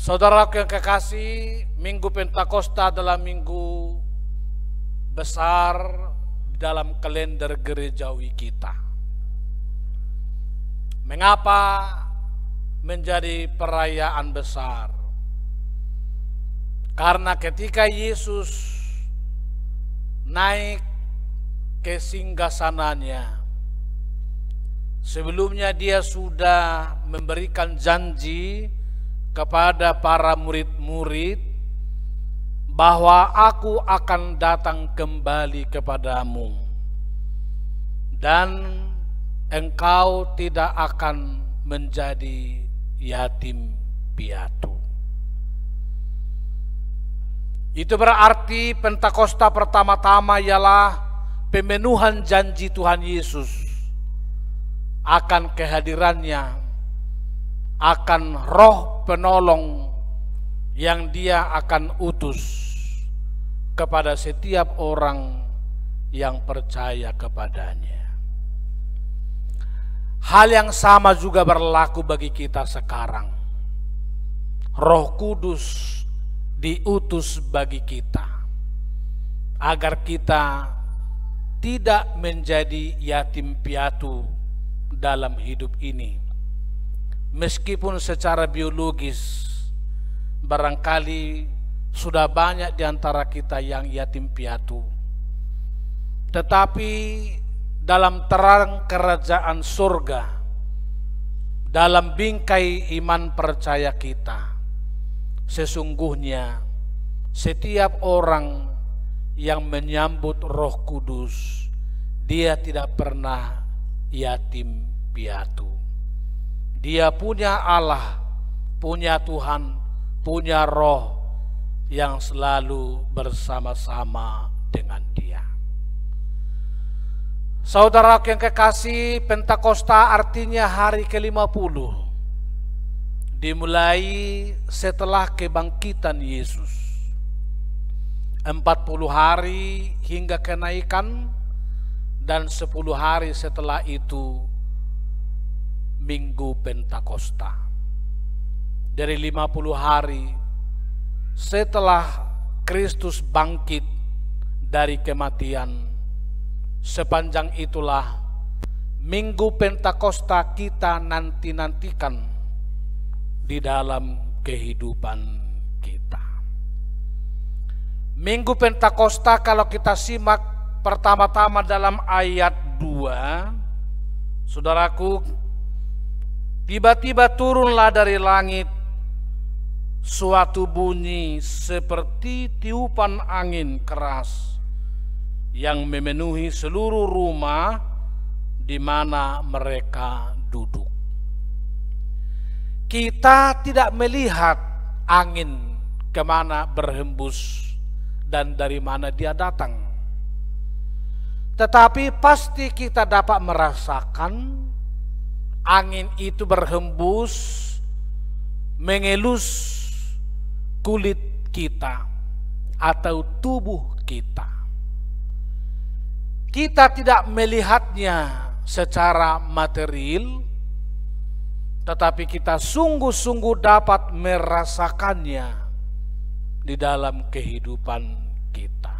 Saudara yang kekasih, Minggu Pentakosta adalah minggu besar dalam kalender gerejawi kita. Mengapa menjadi perayaan besar? Karena ketika Yesus naik ke singgasananya, sebelumnya dia sudah memberikan janji kepada para murid-murid bahwa aku akan datang kembali kepadamu dan engkau tidak akan menjadi yatim piatu. Itu berarti Pentakosta pertama-tama ialah pemenuhan janji Tuhan Yesus akan kehadirannya, akan roh penolong yang dia akan utus kepada setiap orang yang percaya kepadanya. Hal yang sama juga berlaku bagi kita sekarang. Roh Kudus diutus bagi kita agar kita tidak menjadi yatim piatu dalam hidup ini. Meskipun secara biologis barangkali sudah banyak di antara kita yang yatim piatu, tetapi dalam terang kerajaan surga, dalam bingkai iman percaya kita, sesungguhnya setiap orang yang menyambut Roh Kudus, dia tidak pernah yatim piatu. Dia punya Allah, punya Tuhan, punya Roh yang selalu bersama-sama dengan dia. Saudara yang kekasih, Pentakosta artinya hari ke-50. Dimulai setelah kebangkitan Yesus. 40 hari hingga kenaikan, dan 10 hari setelah itu Minggu Pentakosta. Dari 50 hari setelah Kristus bangkit dari kematian, sepanjang itulah Minggu Pentakosta kita nanti-nantikan di dalam kehidupan kita. Minggu Pentakosta kalau kita simak pertama-tama dalam ayat 2, saudaraku, tiba-tiba turunlah dari langit suatu bunyi seperti tiupan angin keras yang memenuhi seluruh rumah di mana mereka duduk. Kita tidak melihat angin kemana berhembus dan dari mana dia datang, tetapi pasti kita dapat merasakan angin itu berhembus mengelus kulit kita atau tubuh kita. Kita tidak melihatnya secara material, tetapi kita sungguh-sungguh dapat merasakannya di dalam kehidupan kita.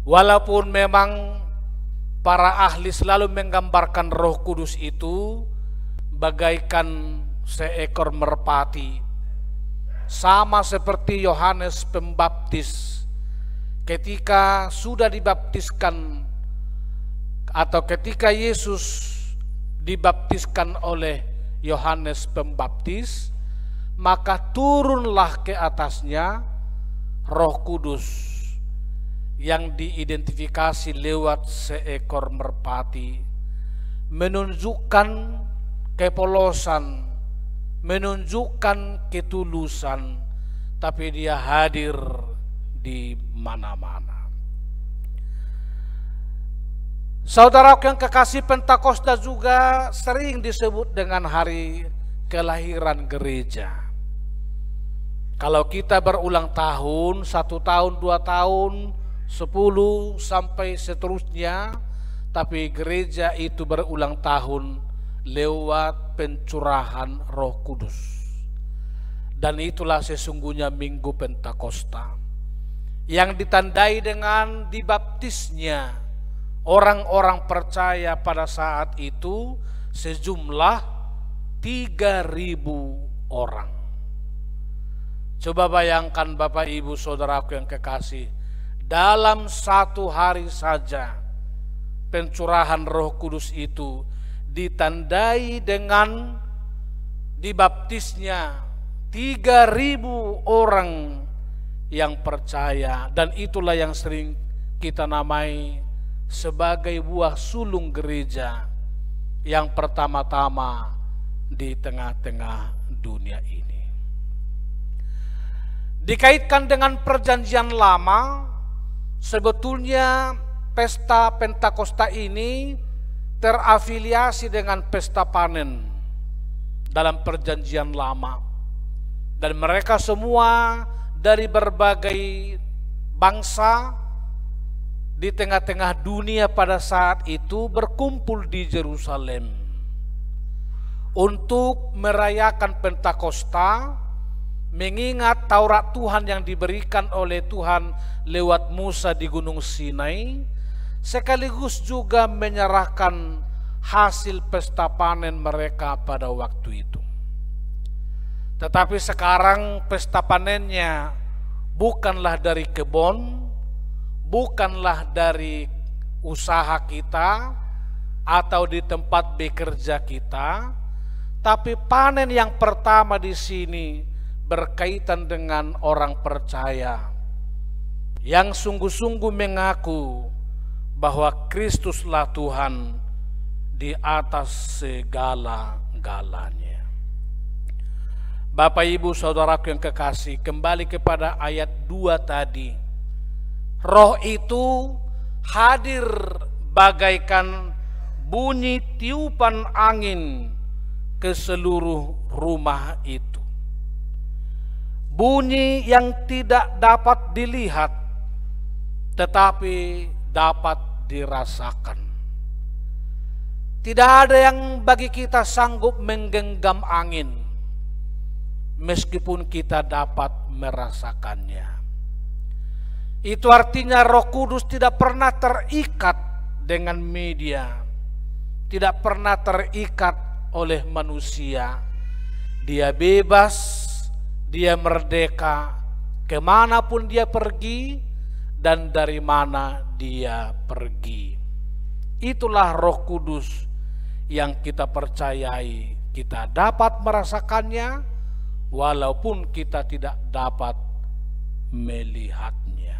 Walaupun memang para ahli selalu menggambarkan Roh Kudus itu bagaikan seekor merpati, sama seperti Yohanes Pembaptis ketika sudah dibaptiskan atau ketika Yesus dibaptiskan oleh Yohanes Pembaptis, maka turunlah ke atasnya Roh Kudus yang diidentifikasi lewat seekor merpati, menunjukkan kepolosan, menunjukkan ketulusan, tapi dia hadir di mana-mana. Saudara yang kekasih, Pentakosta juga sering disebut dengan hari kelahiran gereja. Kalau kita berulang tahun, 1 tahun, 2 tahun, 10 sampai seterusnya, tapi gereja itu berulang tahun lewat pencurahan Roh Kudus. Dan itulah sesungguhnya Minggu Pentakosta, yang ditandai dengan dibaptisnya orang-orang percaya pada saat itu sejumlah 3.000 orang. Coba bayangkan Bapak Ibu Saudaraku yang kekasih, dalam satu hari saja pencurahan Roh Kudus itu ditandai dengan dibaptisnya 3.000 orang yang percaya, dan itulah yang sering kita namai sebagai buah sulung gereja yang pertama-tama di tengah-tengah dunia ini. Dikaitkan dengan perjanjian lama, sebetulnya pesta Pentakosta ini terafiliasi dengan pesta panen dalam perjanjian lama. Dan mereka semua dari berbagai bangsa di tengah-tengah dunia pada saat itu berkumpul di Yerusalem untuk merayakan Pentakosta, mengingat Taurat Tuhan yang diberikan oleh Tuhan lewat Musa di Gunung Sinai, sekaligus juga menyerahkan hasil pesta panen mereka pada waktu itu. Tetapi sekarang pesta panennya bukanlah dari kebun, bukanlah dari usaha kita atau di tempat bekerja kita, tapi panen yang pertama di sini berkaitan dengan orang percaya yang sungguh-sungguh mengaku bahwa Kristuslah Tuhan di atas segala-galanya. Bapak Ibu Saudaraku yang kekasih, kembali kepada ayat 2 tadi. Roh itu hadir bagaikan bunyi tiupan angin ke seluruh rumah itu. Bunyi yang tidak dapat dilihat, tetapi dapat dirasakan. Tidak ada yang bagi kita sanggup menggenggam angin, meskipun kita dapat merasakannya. Itu artinya Roh Kudus tidak pernah terikat dengan media, tidak pernah terikat oleh manusia. Dia bebas, dia merdeka, kemanapun dia pergi dan dari mana dia pergi. Itulah Roh Kudus yang kita percayai, kita dapat merasakannya, walaupun kita tidak dapat melihatnya.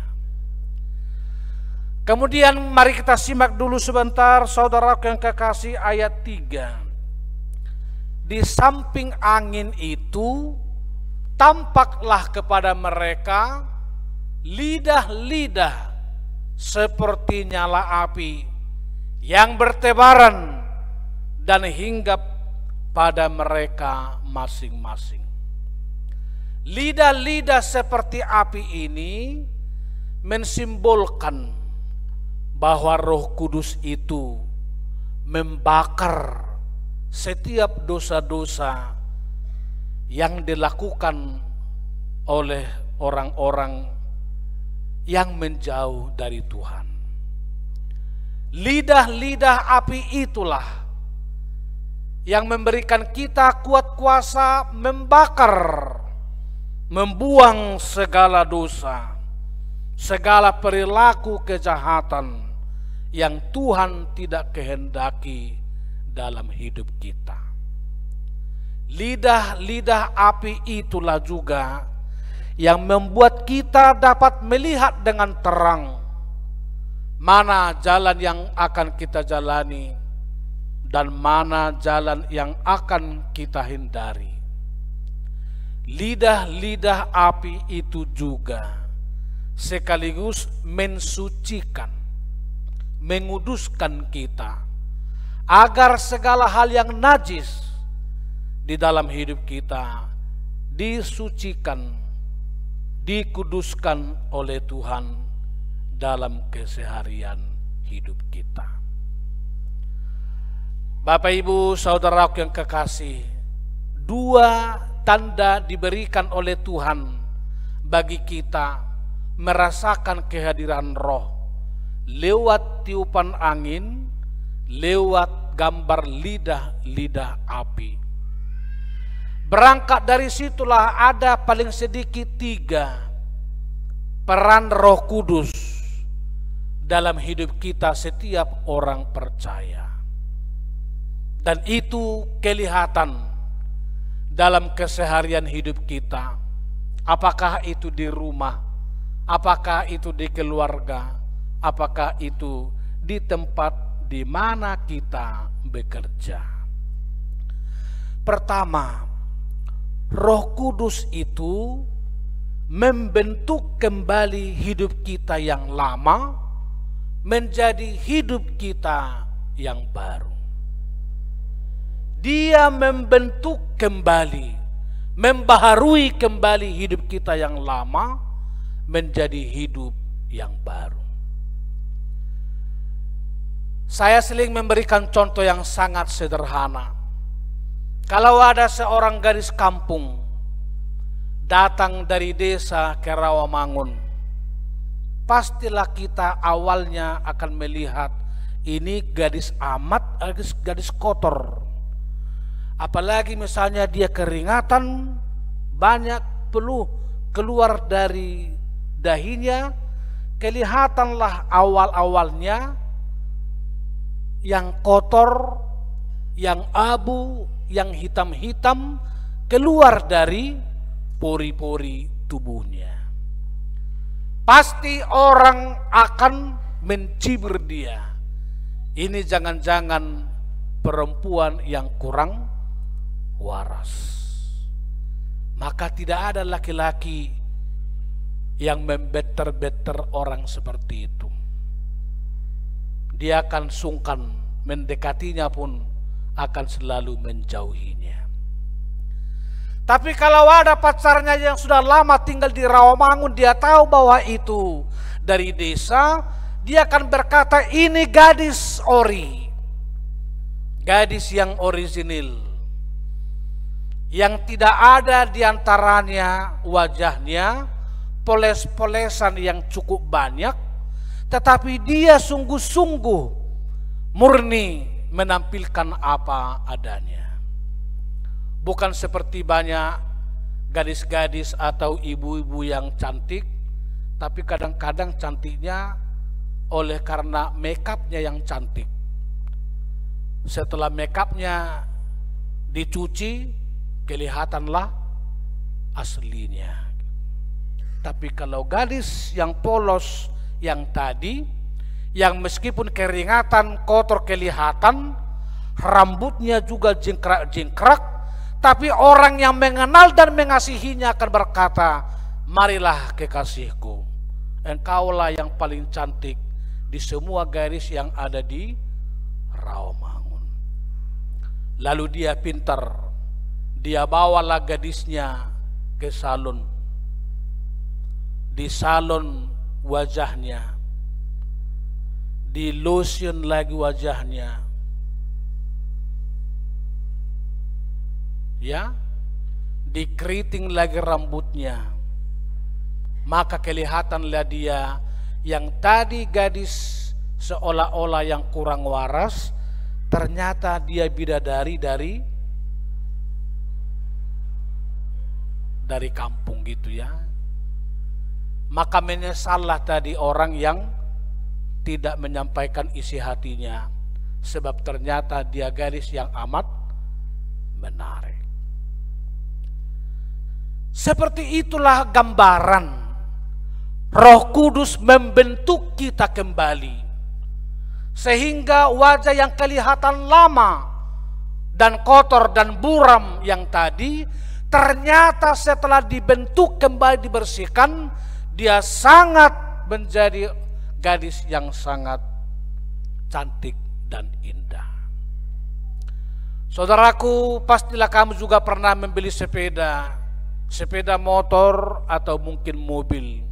Kemudian mari kita simak dulu sebentar saudaraku yang kekasih ayat 3. Di samping angin itu tampaklah kepada mereka lidah-lidah seperti nyala api yang bertebaran dan hinggap pada mereka masing-masing. Lidah-lidah seperti api ini mensimbolkan bahwa Roh Kudus itu membakar setiap dosa-dosa yang dilakukan oleh orang-orang yang menjauh dari Tuhan. Lidah-lidah api itulah yang memberikan kita kuat kuasa membakar, membuang segala dosa, segala perilaku kejahatan yang Tuhan tidak kehendaki dalam hidup kita. Lidah-lidah api itulah juga yang membuat kita dapat melihat dengan terang mana jalan yang akan kita jalani dan mana jalan yang akan kita hindari. Lidah-lidah api itu juga sekaligus mensucikan, menguduskan kita, agar segala hal yang najis di dalam hidup kita disucikan, dikuduskan oleh Tuhan dalam keseharian hidup kita. Bapak Ibu Saudaraku yang kekasih, 2 tanda diberikan oleh Tuhan bagi kita merasakan kehadiran Roh lewat tiupan angin, lewat gambar lidah-lidah api. Berangkat dari situlah ada paling sedikit 3 peran Roh Kudus dalam hidup kita setiap orang percaya. Dan itu kelihatan dalam keseharian hidup kita. Apakah itu di rumah, apakah itu di keluarga, apakah itu di tempat di mana kita bekerja. Pertama, Roh Kudus itu membentuk kembali hidup kita yang lama menjadi hidup kita yang baru. Dia membentuk kembali, membaharui kembali hidup kita yang lama menjadi hidup yang baru. Saya sering memberikan contoh yang sangat sederhana. Kalau ada seorang gadis kampung datang dari desa ke Rawamangun, pastilah kita awalnya akan melihat ini gadis amat, gadis kotor. Apalagi misalnya dia keringatan, banyak peluh keluar dari dahinya, kelihatanlah awal-awalnya yang kotor, yang abu, yang hitam-hitam keluar dari pori-pori tubuhnya. Pasti orang akan mencibir dia. Ini jangan-jangan perempuan yang kurang waras. Maka tidak ada laki-laki yang membeter-beter orang seperti itu. Dia akan sungkan, mendekatinya pun akan selalu menjauhinya. Tapi kalau ada pacarnya yang sudah lama tinggal di Rawamangun, dia tahu bahwa itu dari desa, dia akan berkata, ini gadis ori, gadis yang orisinil, yang tidak ada diantaranya wajahnya poles-polesan yang cukup banyak, tetapi dia sungguh-sungguh murni menampilkan apa adanya. Bukan seperti banyak gadis-gadis atau ibu-ibu yang cantik, tapi kadang-kadang cantiknya oleh karena makeupnya yang cantik. Setelah makeupnya dicuci, kelihatanlah aslinya. Tapi kalau gadis yang polos yang tadi, yang meskipun keringatan, kotor kelihatan, rambutnya juga jingkrak-jingkrak, tapi orang yang mengenal dan mengasihinya akan berkata, marilah kekasihku, engkaulah yang paling cantik di semua gadis yang ada di Rawamangun. Lalu dia pintar, dia bawalah gadisnya ke salon. Di salon wajahnya, di lotion lagi wajahnya, ya, dikeriting lagi rambutnya. Maka kelihatanlah dia yang tadi gadis seolah-olah yang kurang waras, ternyata dia bidadari dari kampung gitu ya. Maka menyesallah tadi orang yang tidak menyampaikan isi hatinya, sebab ternyata dia gadis yang amat menarik. Seperti itulah gambaran Roh Kudus membentuk kita kembali, sehingga wajah yang kelihatan lama dan kotor dan buram yang tadi, ternyata setelah dibentuk kembali, dibersihkan, dia sangat menjadi gadis yang sangat cantik dan indah. Saudaraku, pastilah kamu juga pernah membeli sepeda motor atau mungkin mobil.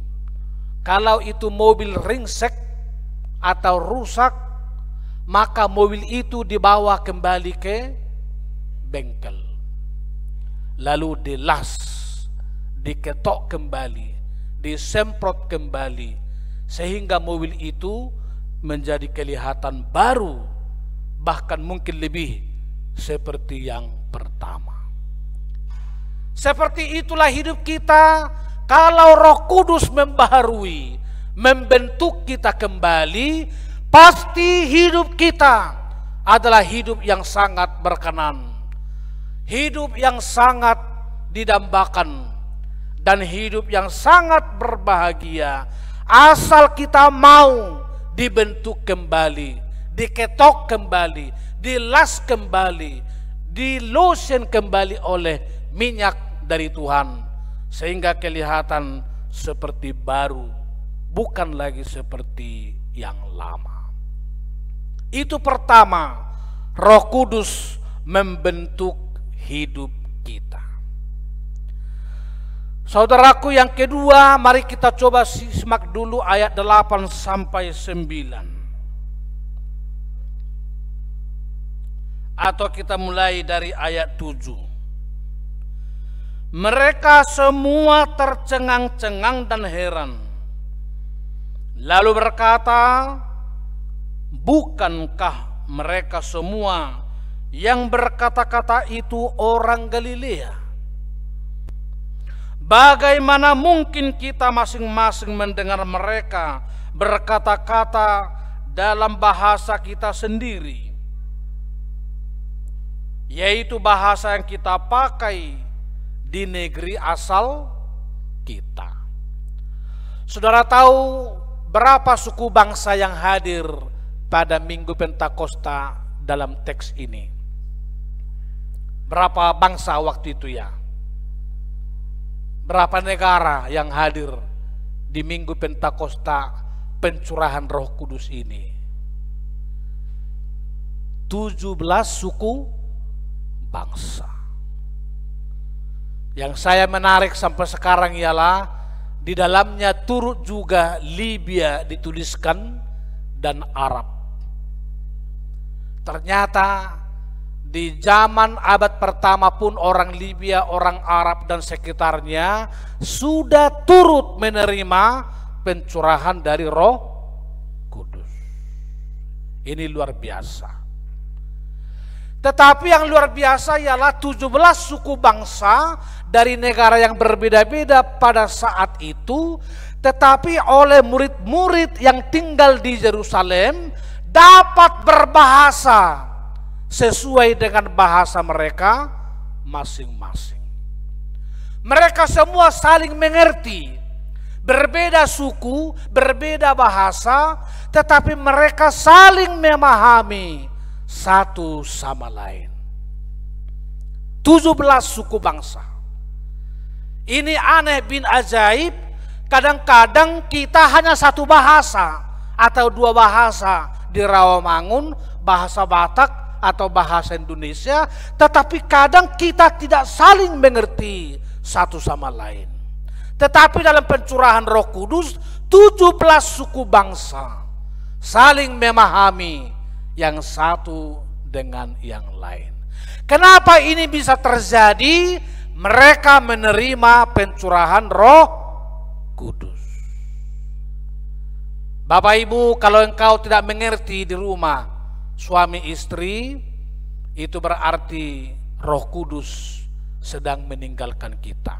Kalau itu mobil ringsek atau rusak, maka mobil itu dibawa kembali ke bengkel. lalu dilas, diketok kembali, disemprot kembali, sehingga mobil itu menjadi kelihatan baru, bahkan mungkin lebih seperti yang pertama. Seperti itulah hidup kita kalau Roh Kudus membaharui, membentuk kita kembali, pasti hidup kita adalah hidup yang sangat berkenan, hidup yang sangat didambakan, dan hidup yang sangat berbahagia, asal kita mau dibentuk kembali, diketok kembali, dilas kembali, dilotion kembali oleh minyak dari Tuhan, sehingga kelihatan seperti baru, bukan lagi seperti yang lama. Itu pertama, Roh Kudus membentuk hidup kita. Saudaraku, yang kedua, mari kita coba simak dulu ayat 8 sampai 9. Atau kita mulai dari ayat 7. Mereka semua tercengang-cengang dan heran, lalu berkata, bukankah mereka semua yang berkata-kata itu orang Galilea? Bagaimana mungkin kita masing-masing mendengar mereka berkata-kata dalam bahasa kita sendiri, yaitu bahasa yang kita pakai di negeri asal kita? Saudara tahu berapa suku bangsa yang hadir pada Minggu Pentakosta dalam teks ini? Berapa bangsa waktu itu ya? Berapa negara yang hadir di Minggu Pentakosta pencurahan Roh Kudus ini? 17 suku bangsa. Yang saya menarik sampai sekarang ialah di dalamnya turut juga Libya dituliskan dan Arab. Ternyata di zaman abad pertama pun orang Libya, orang Arab dan sekitarnya sudah turut menerima pencurahan dari Roh Kudus. Ini luar biasa. Tetapi yang luar biasa ialah 17 suku bangsa dari negara yang berbeda-beda pada saat itu, tetapi oleh murid-murid yang tinggal di Yerusalem dapat berbahasa sesuai dengan bahasa mereka masing-masing. Mereka semua saling mengerti, berbeda suku, berbeda bahasa, tetapi mereka saling memahami satu sama lain. 17 suku bangsa. Ini aneh bin ajaib, kadang-kadang kita hanya satu bahasa atau dua bahasa di Rawamangun, bahasa Batak atau bahasa Indonesia, tetapi kadang kita tidak saling mengerti satu sama lain. Tetapi dalam pencurahan Roh Kudus, 17 suku bangsa saling memahami yang satu dengan yang lain. Kenapa ini bisa terjadi? Mereka menerima pencurahan Roh Kudus. Bapak Ibu, kalau engkau tidak mengerti di rumah, suami istri, itu berarti Roh Kudus sedang meninggalkan kita.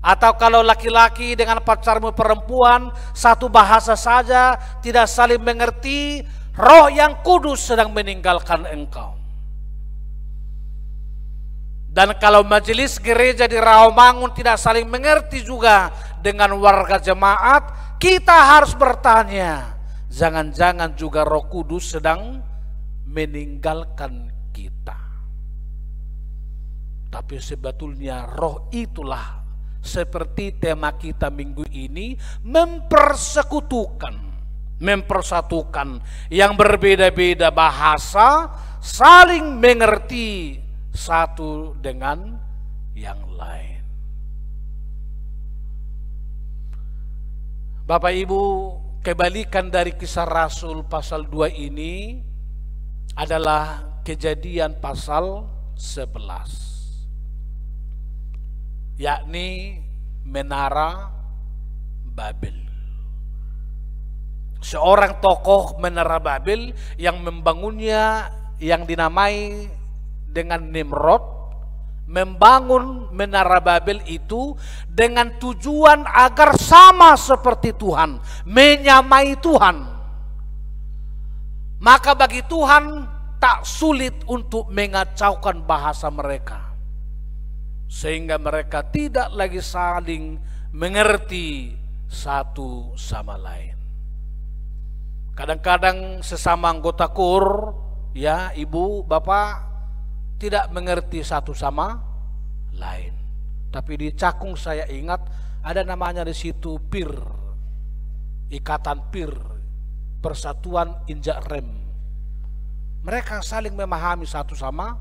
Atau kalau laki-laki dengan pacarmu perempuan satu bahasa saja tidak saling mengerti, Roh yang Kudus sedang meninggalkan engkau. Dan kalau majelis gereja di Rawamangun tidak saling mengerti juga dengan warga jemaat, kita harus bertanya, jangan-jangan juga Roh Kudus sedang meninggalkan kita. Tapi sebetulnya Roh itulah, seperti tema kita minggu ini, mempersatukan yang berbeda-beda bahasa, saling mengerti satu dengan yang lain. Bapak Ibu, kebalikan dari Kisah Rasul pasal 2 ini adalah Kejadian pasal 11. yakni Menara Babel. Seorang tokoh Menara Babel yang membangunnya, yang dinamai dengan Nimrod, membangun Menara Babel itu dengan tujuan agar sama seperti Tuhan, menyamai Tuhan. Maka bagi Tuhan tak sulit untuk mengacaukan bahasa mereka, sehingga mereka tidak lagi saling mengerti satu sama lain. Kadang-kadang sesama anggota KUR, ya ibu, bapak, tidak mengerti satu sama lain. Tapi di Cakung saya ingat ada namanya di situ PIR, Ikatan PIR, Persatuan Injak Rem. Mereka saling memahami satu sama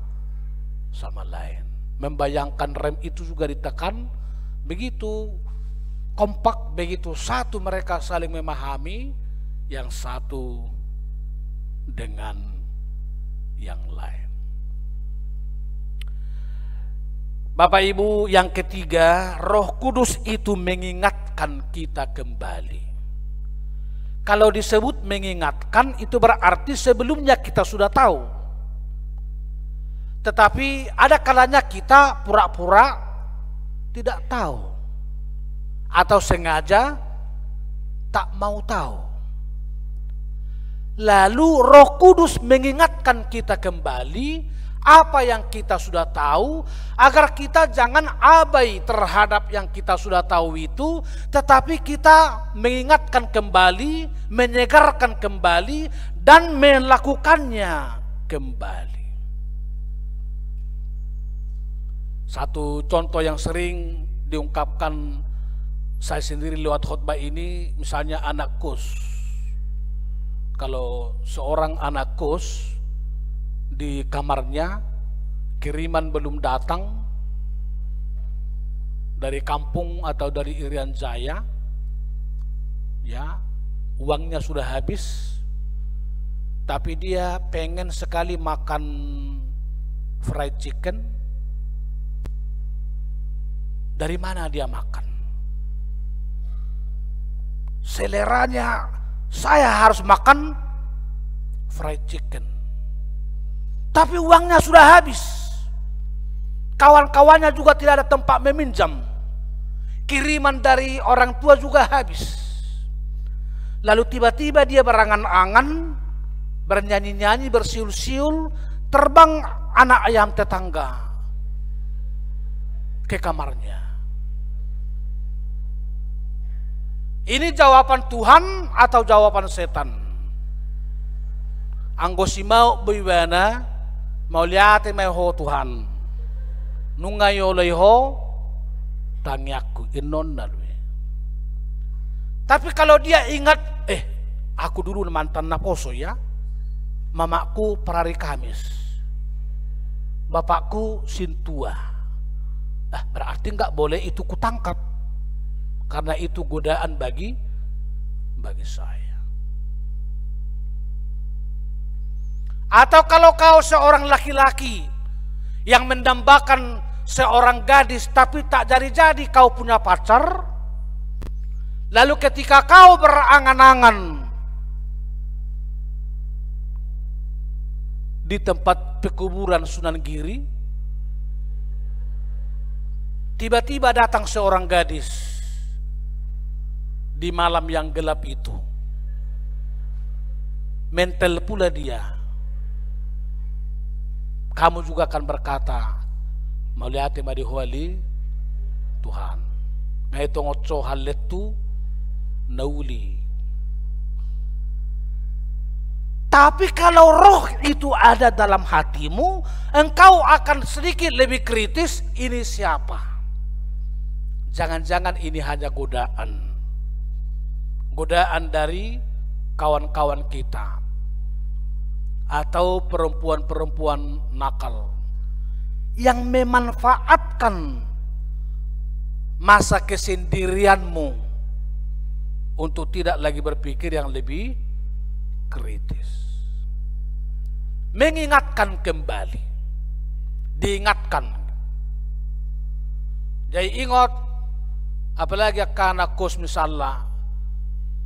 lain. Membayangkan rem itu juga ditekan, begitu kompak, begitu satu, mereka saling memahami yang satu dengan yang lain. Bapak Ibu, yang ketiga, Roh Kudus itu mengingatkan kita kembali. Kalau disebut mengingatkan, itu berarti sebelumnya kita sudah tahu. Tetapi ada kalanya kita pura-pura tidak tahu, atau sengaja tak mau tahu. Lalu Roh Kudus mengingatkan kita kembali apa yang kita sudah tahu, agar kita jangan abai terhadap yang kita sudah tahu itu, tetapi kita mengingatkan kembali, menyegarkan kembali, dan melakukannya kembali. Satu contoh yang sering diungkapkan saya sendiri lewat khotbah ini, misalnya anak kos. Kalau seorang anak kos di kamarnya, kiriman belum datang dari kampung atau dari Irian Jaya, ya, uangnya sudah habis, tapi dia pengen sekali makan fried chicken. Dari mana dia makan? Seleranya, saya harus makan fried chicken. Tapi uangnya sudah habis. Kawan-kawannya juga tidak ada tempat meminjam. Kiriman dari orang tua juga habis. Lalu tiba-tiba dia berangan-angan, bernyanyi-nyanyi, bersiul-siul, terbang anak ayam tetangga ke kamarnya. Ini jawaban Tuhan atau jawaban setan? Anggosi mau bagaimana? Mau lihat may ho Tuhan, nungayo leho tangyaku inon nalwe. Tapi kalau dia ingat, aku dulu mantan naposo ya, mamaku perari Kamis, bapakku sintua, berarti nggak boleh itu kutangkap, karena itu godaan bagi saya. Atau kalau kau seorang laki-laki yang mendambakan seorang gadis tapi tak jadi-jadi kau punya pacar, lalu ketika kau berangan-angan di tempat pekuburan Sunan Giri, tiba-tiba datang seorang gadis di malam yang gelap itu, mental pula dia. Kamu juga akan berkata, melihat madi huali Tuhan, ngaitong otso haletu nauli. Tapi kalau roh itu ada dalam hatimu, engkau akan sedikit lebih kritis, ini siapa? Jangan-jangan ini hanya godaan dari kawan-kawan kita, atau perempuan-perempuan nakal yang memanfaatkan masa kesendirianmu untuk tidak lagi berpikir yang lebih kritis. Mengingatkan kembali, diingatkan. Jadi ingot, apalagi kana kos misalnya,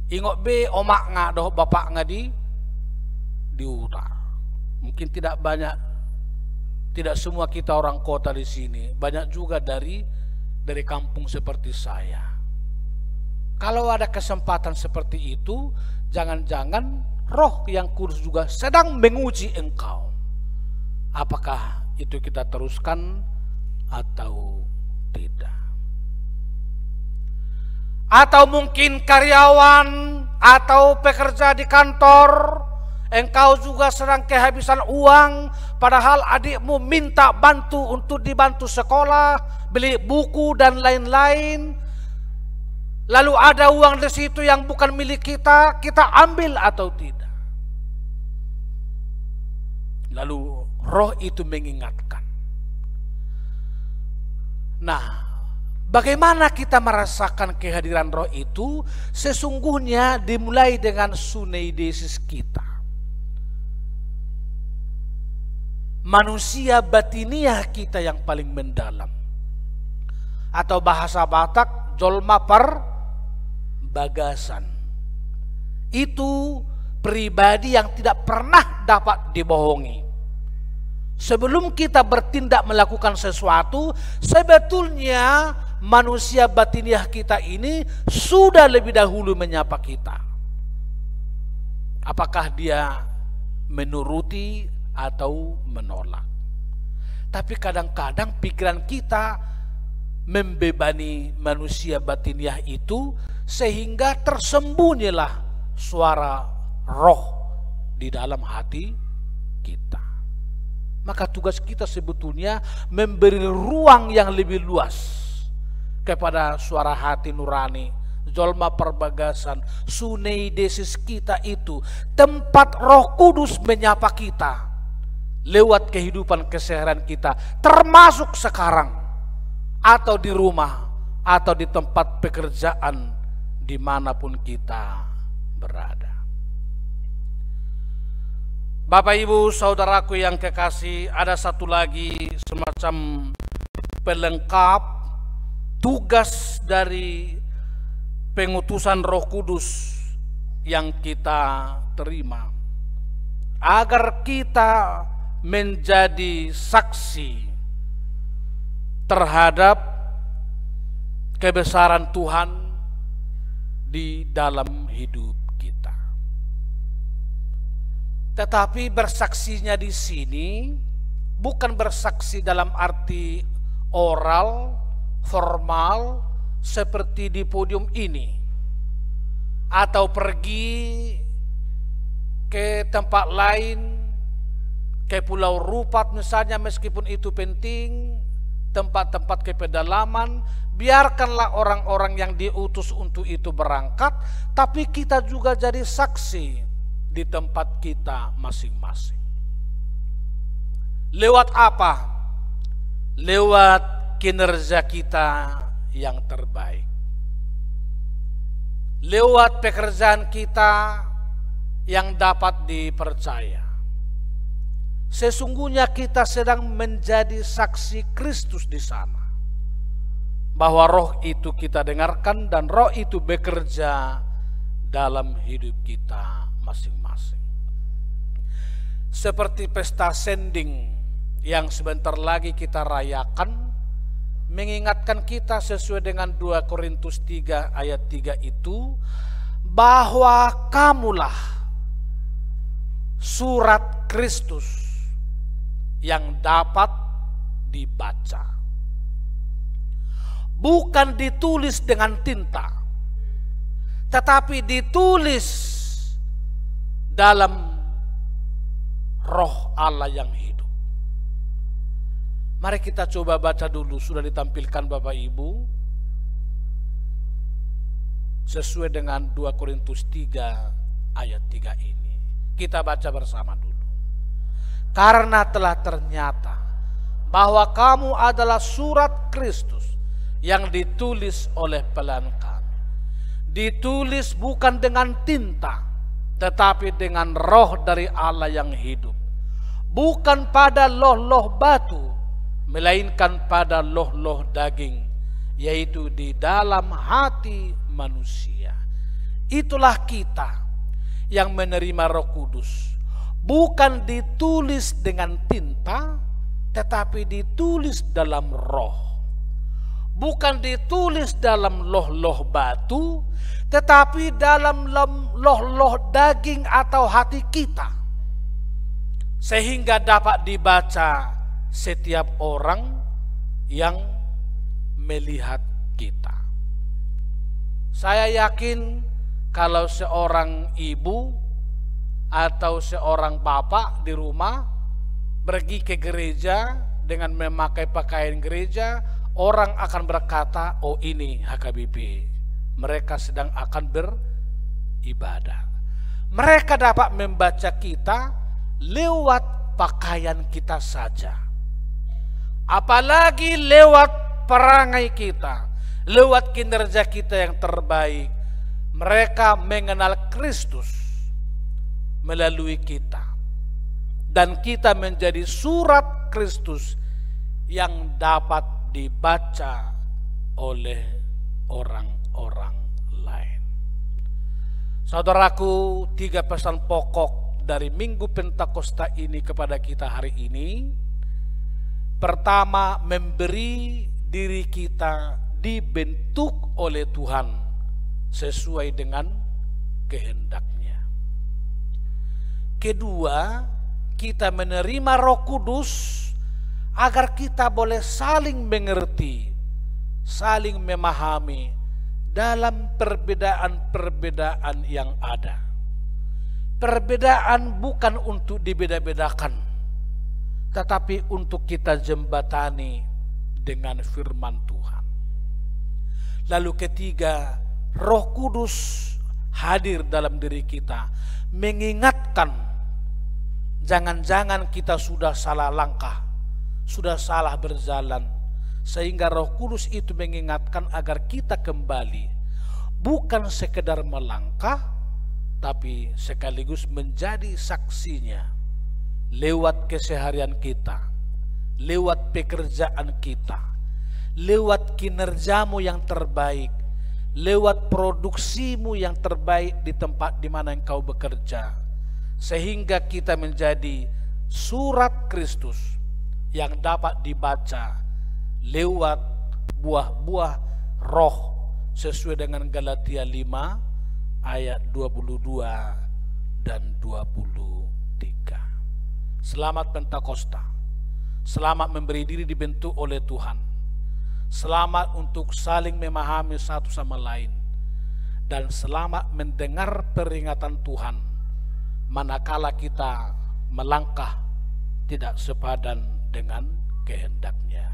ingot be omak nga doh bapak nga di utara. Mungkin tidak banyak, tidak semua kita orang kota di sini, banyak juga dari kampung seperti saya. Kalau ada kesempatan seperti itu, jangan-jangan Roh yang Kudus juga sedang menguji engkau. Apakah itu kita teruskan atau tidak? Atau mungkin karyawan atau pekerja di kantor, engkau juga sedang kehabisan uang, padahal adikmu minta bantu untuk dibantu sekolah, beli buku dan lain-lain. Lalu ada uang di situ yang bukan milik kita, kita ambil atau tidak? Lalu Roh itu mengingatkan. Nah, bagaimana kita merasakan kehadiran Roh itu? Sesungguhnya dimulai dengan suneidesis kita. Manusia batiniah kita yang paling mendalam. Atau bahasa Batak, jolma bagasan. Itu pribadi yang tidak pernah dapat dibohongi. Sebelum kita bertindak melakukan sesuatu, sebetulnya manusia batiniah kita ini sudah lebih dahulu menyapa kita. Apakah dia menuruti atau menolak? Tapi kadang-kadang pikiran kita membebani manusia batiniah itu, sehingga tersembunyilah suara Roh di dalam hati kita. Maka tugas kita sebetulnya memberi ruang yang lebih luas kepada suara hati nurani, jolma perbagasan, suneidesis kita itu, tempat Roh Kudus menyapa kita lewat kehidupan keseharian kita, termasuk sekarang, atau di rumah, atau di tempat pekerjaan, dimanapun kita berada. Bapak Ibu saudaraku yang kekasih, ada satu lagi semacam pelengkap tugas dari pengutusan Roh Kudus yang kita terima, agar kita menjadi saksi terhadap kebesaran Tuhan di dalam hidup kita. Tetapi bersaksinya di sini bukan bersaksi dalam arti oral, formal, seperti di podium ini, atau pergi ke tempat lain, ke Pulau Rupat misalnya, meskipun itu penting, tempat-tempat ke pedalaman. Biarkanlah orang-orang yang diutus untuk itu berangkat, tapi kita juga jadi saksi di tempat kita masing-masing. Lewat apa? Lewat kinerja kita yang terbaik. Lewat pekerjaan kita yang dapat dipercaya. Sesungguhnya kita sedang menjadi saksi Kristus di sana. Bahwa Roh itu kita dengarkan dan Roh itu bekerja dalam hidup kita masing-masing. Seperti pesta sending yang sebentar lagi kita rayakan, mengingatkan kita sesuai dengan 2 Korintus 3 ayat 3 itu, bahwa kamulah surat Kristus yang dapat dibaca. Bukan ditulis dengan tinta, tetapi ditulis dalam Roh Allah yang hidup. Mari kita coba baca dulu, sudah ditampilkan Bapak Ibu, sesuai dengan 2 Korintus 3 ayat 3 ini. Kita baca bersama dulu. Karena telah ternyata bahwa kamu adalah surat Kristus yang ditulis oleh pelayan kami. Ditulis bukan dengan tinta, tetapi dengan Roh dari Allah yang hidup. Bukan pada loh-loh batu, melainkan pada loh-loh daging, yaitu di dalam hati manusia. Itulah kita yang menerima Roh Kudus, bukan ditulis dengan tinta, tetapi ditulis dalam roh. Bukan ditulis dalam loh-loh batu, tetapi dalam loh-loh daging atau hati kita, sehingga dapat dibaca setiap orang yang melihat kita. Saya yakin kalau seorang ibu atau seorang bapak di rumah pergi ke gereja dengan memakai pakaian gereja, orang akan berkata, oh ini HKBP, mereka sedang akan beribadah. Mereka dapat membaca kita lewat pakaian kita saja, apalagi lewat perangai kita, lewat kinerja kita yang terbaik. Mereka mengenal Kristus melalui kita, dan kita menjadi surat Kristus yang dapat dibaca oleh orang-orang lain. Saudaraku, 3 pesan pokok dari Minggu Pentakosta ini kepada kita hari ini. Pertama, memberi diri kita dibentuk oleh Tuhan sesuai dengan kehendaknya. Kedua, kita menerima Roh Kudus agar kita boleh saling mengerti, saling memahami dalam perbedaan-perbedaan yang ada. Perbedaan bukan untuk dibeda-bedakan, tetapi untuk kita jembatani dengan firman Tuhan. Lalu ketiga, Roh Kudus hadir dalam diri kita, mengingatkan jangan-jangan kita sudah salah langkah, sudah salah berjalan, sehingga Roh Kudus itu mengingatkan agar kita kembali, bukan sekedar melangkah, tapi sekaligus menjadi saksinya lewat keseharian kita, lewat pekerjaan kita, lewat kinerjamu yang terbaik, lewat produksimu yang terbaik di tempat di mana engkau bekerja, sehingga kita menjadi surat Kristus yang dapat dibaca lewat buah-buah roh sesuai dengan Galatia 5 ayat 22 dan 23. Selamat Pentakosta, selamat memberi diri dibentuk oleh Tuhan, selamat untuk saling memahami satu sama lain, dan selamat mendengar peringatan Tuhan manakala kita melangkah tidak sepadan dengan kehendaknya.